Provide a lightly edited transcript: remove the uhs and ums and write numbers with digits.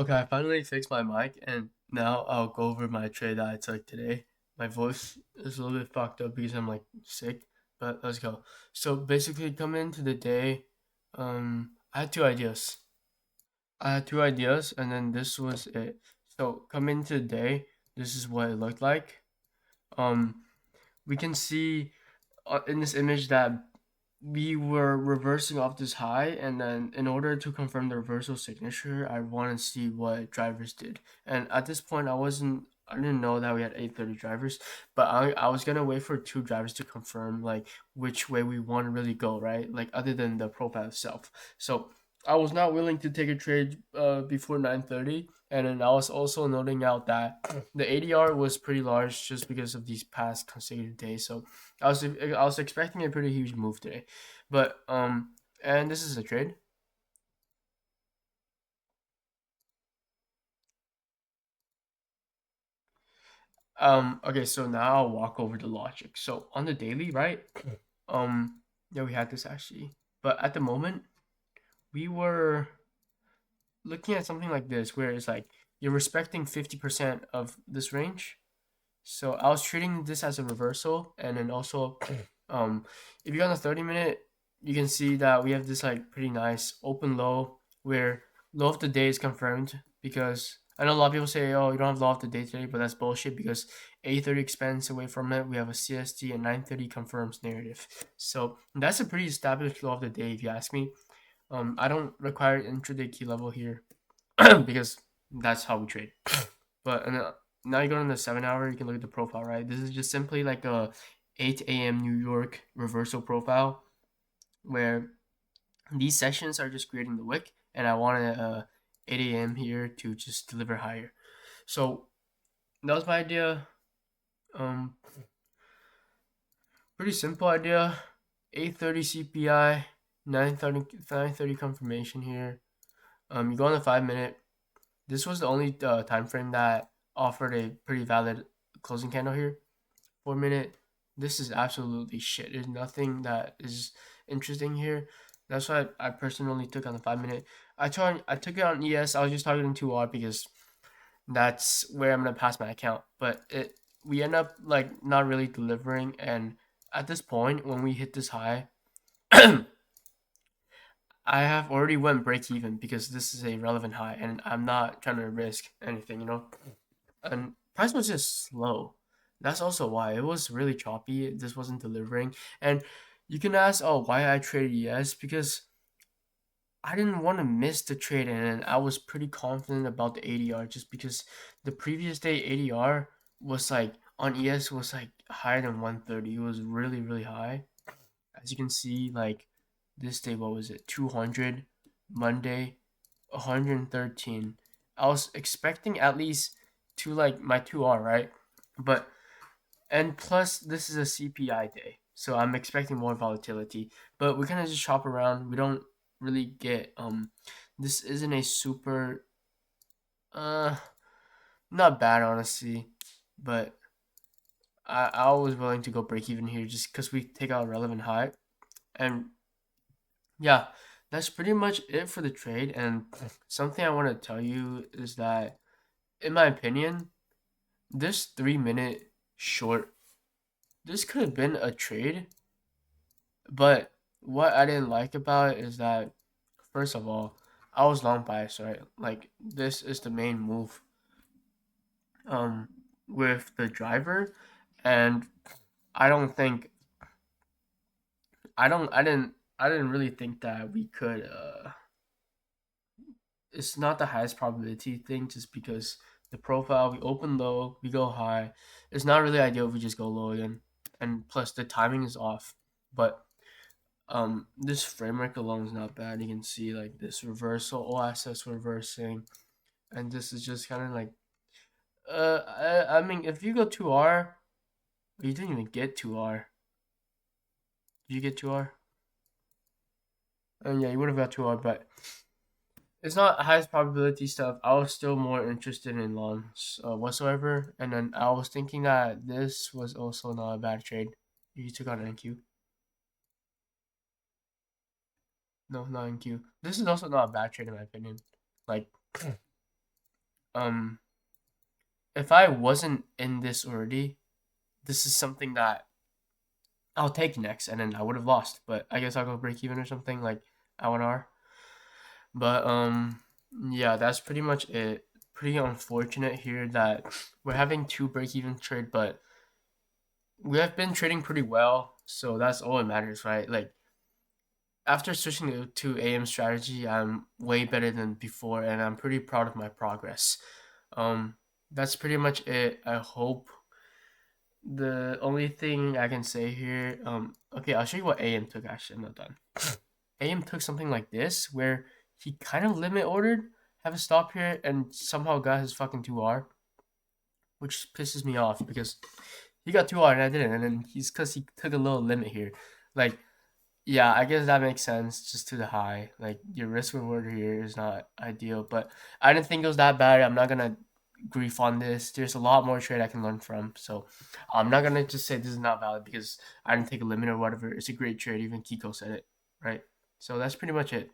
Okay, I finally fixed my mic, and now I'll go over my trade that I took today. My voice is a little bit fucked up because I'm like sick, but let's go. So basically, coming into the day, I had two ideas. And then this was it. So coming into the day, this is what it looked like. Um, we can see in this image that we were reversing off this high, and then in order to confirm the reversal signature, I want to see what drivers did. And at this point, I didn't know that we had 830 drivers, but I was gonna wait for two drivers to confirm like which way we want to really go, right? Like other than the profile itself. So I was not willing to take a trade before 9:30, and then I was also noting out that the ADR was pretty large just because of these past consecutive days. So I was expecting a pretty huge move today, but and this is a trade. Okay, so now I'll walk over the logic. So on the daily, right? Um, yeah, we had this actually, but at the moment we were looking at something like this, where it's like you're respecting 50% of this range. So I was treating this as a reversal, and then also, um, if you go on the 30 minute, you can see that we have this like pretty nice open low where low of the day is confirmed because I know a lot of people say, oh, you don't have low of the day today, but that's bullshit because 8:30 expands away from it. We have a CST and 9:30 confirms narrative. So that's a pretty established low of the day, if you ask me. I don't require intraday key level here because that's how we trade. But now you go on the 7 hour, you can look at the profile, right? This is just simply like a 8 a.m. New York reversal profile where these sessions are just creating the wick, and I wanted 8 a.m. here to just deliver higher. So that was my idea. Um, Pretty simple idea. 8:30 CPI, 9:30 confirmation here. You go on the 5 minute. This was the only time frame that offered a pretty valid closing candle here. 4 minute. This is absolutely shit. There's nothing that is interesting here. That's why I personally took on the 5 minute. I took it on ES. I was just targeting 2R because that's where I'm gonna pass my account. But it we end up like not really delivering, and at this point when we hit this high, I have already went break even because this is a relevant high and I'm not trying to risk anything. And price was just slow. That's also why it was really choppy. This wasn't delivering, and you can ask, oh, why I traded ES because I didn't want to miss the trade, and I was pretty confident about the ADR just because the previous day ADR was like on ES was like higher than 130. It was really really high. As you can see, like this day, what was it? 200. Monday, 113. I was expecting at least to like my 2R, right? But and plus this is a CPI day. So I'm expecting more volatility. But we kind of just shop around. We don't really get this isn't a super uh not bad honestly, but I was willing to go break even here just because we take out a relevant high. And yeah, that's pretty much it for the trade. And something I want to tell you is that, in my opinion, this 3 minute short, this could have been a trade. But what I didn't like about it is that, first of all, I was long biased, right? Like, this is the main move um, with the driver. And I don't think, I didn't really think that we could, it's not the highest probability thing just because the profile we open low, we go high. It's not really ideal if we just go low again. And plus the timing is off. But this framework alone is not bad. You can see like this reversal, all assets reversing, and this is just kind of like I mean if you go 2R, you didn't even get 2R. Did you get 2R? And yeah, you would have got 2R, but it's not highest probability stuff. I was still more interested in longs whatsoever, and then I was thinking that this was also not a bad trade. You took out NQ. No, not NQ. This is also not a bad trade in my opinion. Like um if I wasn't in this already, this is something that I'll take next, and then I would have lost. But I guess I'll go break even or something like R. But yeah, that's pretty much it. Pretty unfortunate here that we're having two break even trade, but we have been trading pretty well, so that's all that matters, right? Like after switching to AM strategy, I'm way better than before, and I'm pretty proud of my progress. Um, that's pretty much it. I hope the only thing I can say here, okay, I'll show you what AM took. Actually, I'm not done. AM took something like this, where he kind of limit ordered, have a stop here, and somehow got his fucking 2R, which pisses me off because he got 2R and I didn't, and then he's because he took a little limit here. Like, yeah, I guess that makes sense just to the high. Like, your risk reward here is not ideal, but I didn't think it was that bad. I'm not gonna grief on this. There's a lot more trade I can learn from, so I'm not gonna just say this is not valid because I didn't take a limit or whatever. It's a great trade. Even Kiko said it, right? So that's pretty much it.